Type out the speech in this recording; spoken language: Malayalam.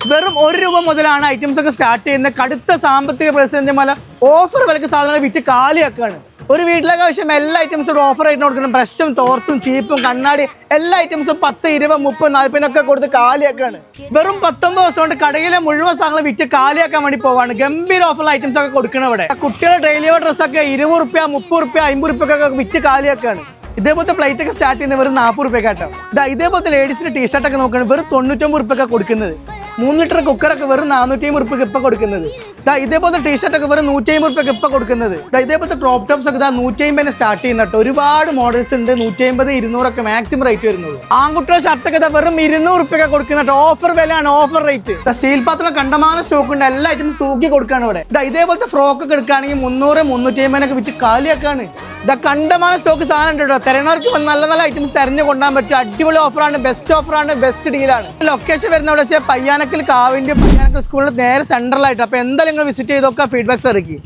വെറും ₹1 മുതലാണ് ഐറ്റംസ് ഒക്കെ സ്റ്റാർട്ട് ചെയ്യുന്നത്. കടുത്ത സാമ്പത്തിക പ്രതിസന്ധി മൂലം ഓഫർ വിലക്ക് സാധനങ്ങൾ വിറ്റ് കാലിയാക്കാണ്. ഒരു വീട്ടിലേക്ക് ആവശ്യം എല്ലാ ഐറ്റംസും ഓഫർ ആയിട്ട് കൊടുക്കണം. ബ്രഷും തോർത്തും ചീപ്പും കണ്ണാടി എല്ലാ ഐറ്റംസും 10, 20, 30, 40 കൊടുത്ത് കാലിയാക്കാണ്. വെറും 19 ദിവസം കൊണ്ട് കടയിലെ മുഴുവൻ സാധനങ്ങൾ വിറ്റ് കാലിയാക്കാൻ വേണ്ടി പോവാണ്. ഗംഭീര ഓഫർ ഐറ്റംസ് ഒക്കെ കൊടുക്കണം. ഇവിടെ കുട്ടികളുടെ ഡെയിലി ഡ്രസ്സൊക്കെ ₹20, ₹30, ₹50 ഒക്കെ വിറ്റ് കാലിയാക്കാണ്. ഇതേപോലത്തെ പ്ലേറ്റ് ഒക്കെ സ്റ്റാർട്ട് ചെയ്യുന്നത് വെറും ₹40 കേട്ടോ. ഇതേപോലത്തെ ലേഡീസിന്റെ ടീഷർട്ട് ഒക്കെ നോക്കുകയാണ് വെറും ₹99 കൊടുക്കുന്നത്. 3 ലിറ്റർ കുക്കറൊക്കെ വെറും ₹450 ഇപ്പൊ കൊടുക്കുന്നത്. ഇതേപോലത്തെ ടീഷർട്ട് ഒക്കെ വെറും ₹150 ഇപ്പൊ കൊടുക്കുന്നത്. ഇതേപോലത്തെ ക്രോപ്പ് ടോപ്സ് ഒക്കെ 150 സ്റ്റാർട്ട് ചെയ്യുന്നുണ്ട്. ഒരുപാട് മോഡൽസ് ഉണ്ട്. 150, 200 ഒക്കെ മാക്സിമം റേറ്റ് വരുന്നുള്ളൂ. ആൺകുട്ടികളുടെ ഷർട്ടൊക്കെ വെറും ₹200 കൊടുക്കുന്നുണ്ട്. ഓഫർ വിലയാണ്, ഓഫർ റേറ്റ്. സ്റ്റീൽ പാത്രം കണ്ടമാനം സ്റ്റോക്ക് ഉണ്ട്. എല്ലാ ഐറ്റംസ് തൂക്കി കൊടുക്കാണ് ഇവിടെ. ഇതേപോലത്തെ ഫ്രോക്ക് ഒക്കെ എടുക്കുകയാണെങ്കിൽ 300, 350 വിറ്റ് കാലിയാക്കാണ്. കണ്ടമാനം സ്റ്റോക്ക് സാധനം ഉണ്ട് കേട്ടോ. തരുന്നവർക്ക് നല്ല നല്ല ഐറ്റംസ് തെരഞ്ഞു കൊണ്ടാൻ പറ്റും. അടിപൊളി ഓഫറാണ്, ബെസ്റ്റ് ഓഫറാണ്, ബെസ്റ്റ് ഡീലാണ്. ലൊക്കേഷൻ വരുന്ന ഇവിടെ വെച്ചാൽ പയ്യാനക്കൽ കാവിന്റെ പയ്യാനക്കൽ സ്കൂളിൽ നേരെ സെൻട്രലായിട്ട്. അപ്പൊ എന്തായാലും നിങ്ങൾ വിസിറ്റ് ചെയ്തൊക്കെ ഫീഡ്ബാക്സ് ഇറക്കി.